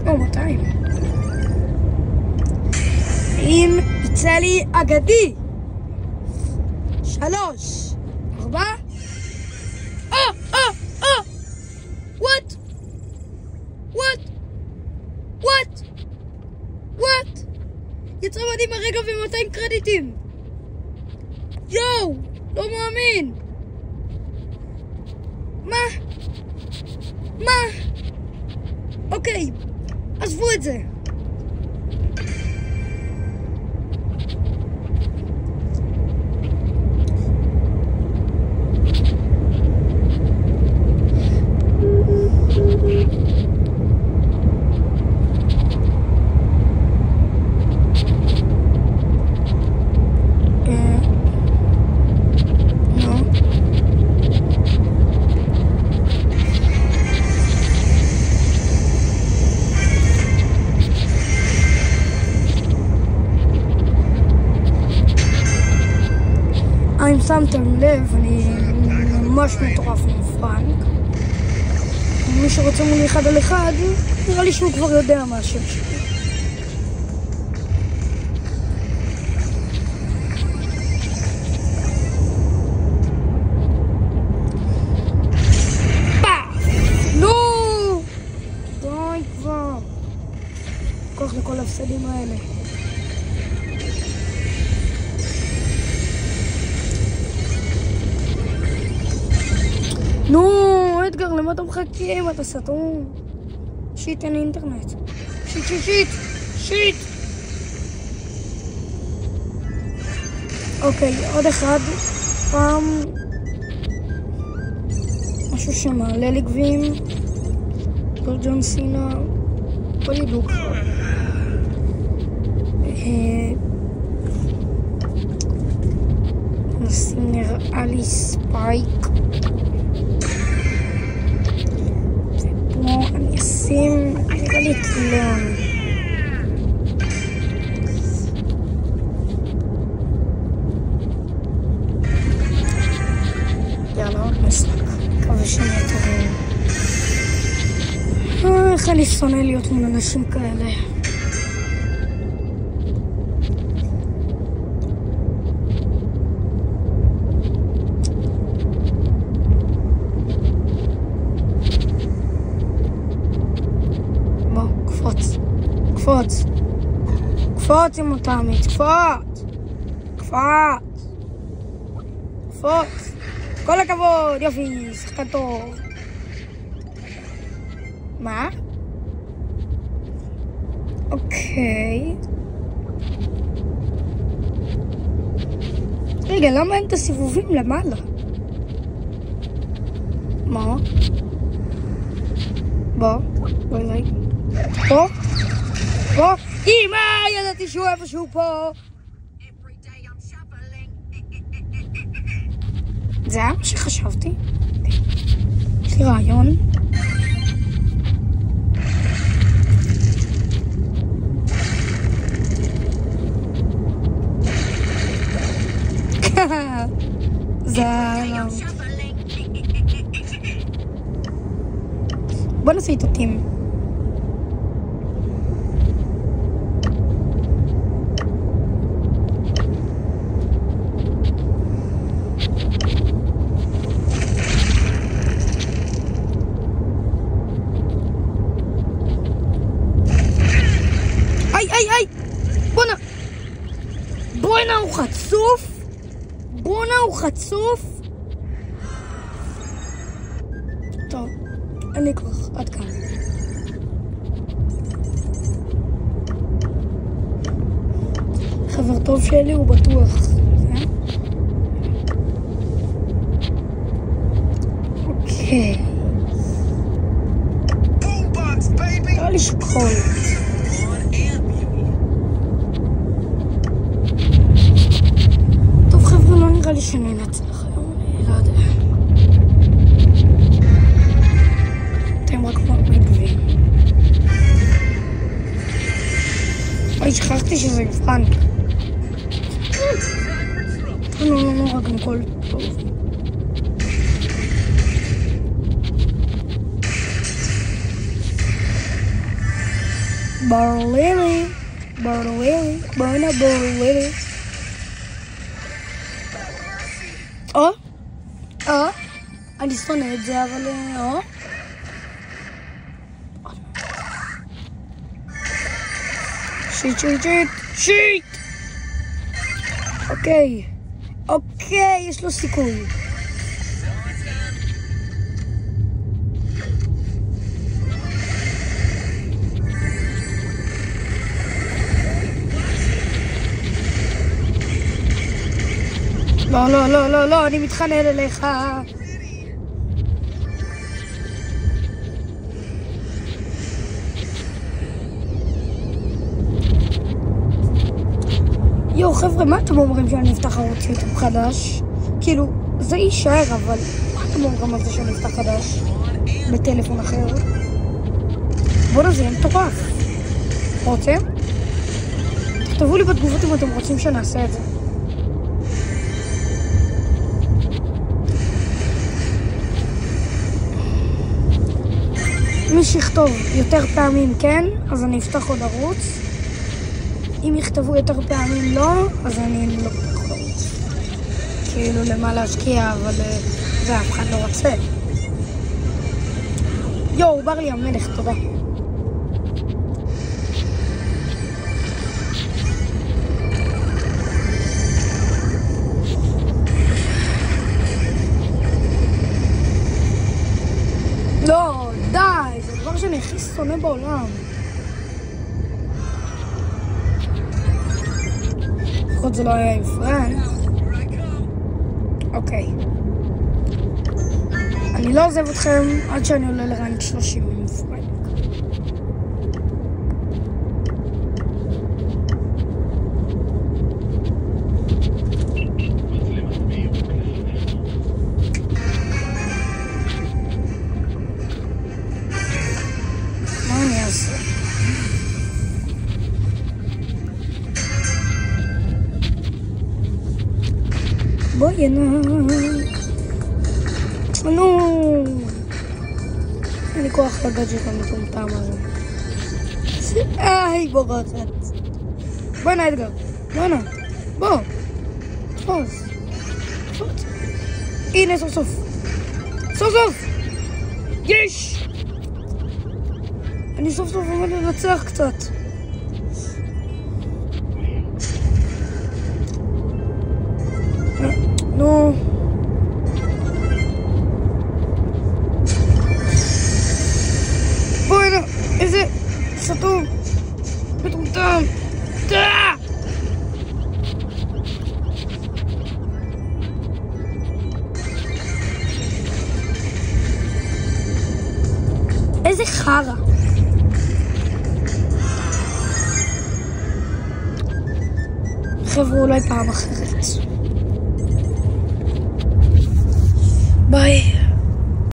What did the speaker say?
או 200. אם יצא לי אגדי 3, 4. What? יצא מדהים הרגע ו200 קרדיטים. יואו, לא מאמין. מה? אוקיי, עזבו את זה. אם שמתם לב, אני ממש מטורף עם פרנק. מי שרוצה מולי 1 על 1, נראה לי שהוא כבר יודע מה השם שלי. נו! די כבר. כוח לכל ההפסדים האלה. נו, אדגר, למה אתה מחכים? אתה סתום. שיט, אין לי אינטרנט. שיט. אוקיי, עוד אחד. פעם משהו שמעלה לי גביעים. ג'ון סינה. לא ידעו כבר. נראה לי ספייק. אני אשים, נראה לי את ליאון. יאללה, עוד משחק. מקווה שנהיה טובים. איך אני שונא להיות מול אנשים כאלה. קפוץ עם אותה עמית, קפוץ. כל הכבוד, יופי, שחקן טוב. מה? אוקיי. רגע, למה אין את הסיבובים למעלה? מה? בוא אליי. פה? אמא, ידעתי שהוא איפשהו פה. זה היה מה שחשבתי. יש לי רעיון. זה הרעיון. בוא נעשה איתו טים. בואנה הוא חצוף. טוב, אין לי כוח, עד כאן. חבר טוב שלי הוא בטוח. אוקיי. לא לשקול. נראה לי שננצח היום, אני לא יודע. אתם רק מגבים. אוי, שכחתי שזה פרנק. לא, רק הכל טוב. ברלילי, ברלילי, בואנה ברלילי. אני שונא את זה, אבל שיט. אוקיי, יש לו סיכוי. לא, אני מתחנן אליך. יו, חבר'ה, מה אתם אומרים שאני אפתח ערוץ יוטיוב חדש? כאילו, זה יישאר, אבל מה אתם אומרים על זה שאני אפתח חדש? בטלפון אחר? בואו נזה, מטורף. רוצים? תכתבו לי בתגובות אם אתם רוצים שנעשה את זה. מי שיכתוב יותר פעמים כן, אז אני אפתח עוד ערוץ. אם יכתבו יותר פעמים לא, אז אני לא אפתח עוד ערוץ. כאילו למה להשקיע, אבל זה אף אחד לא רוצה. יואו, בר לי המלך, תודה. לא, די, זה דבר שאני הכי שונא בעולם. לפחות זה לא היה עם פרנק. אוקיי. אני לא עוזב אתכם עד שאני עולה לרנק 30 עם פרנק. בואי נו, אין לי כוח לגדג'ט המטומטם הזה. היא בורחת. בואי נה אדגר, בוא תפוס. הנה סוף יש! אני סוף עומד לנצח קצת. נו. בואי נה, איזה סתום. מטומטם. איזה חרא. חבר'ה, אולי פעם אחרת. ביי.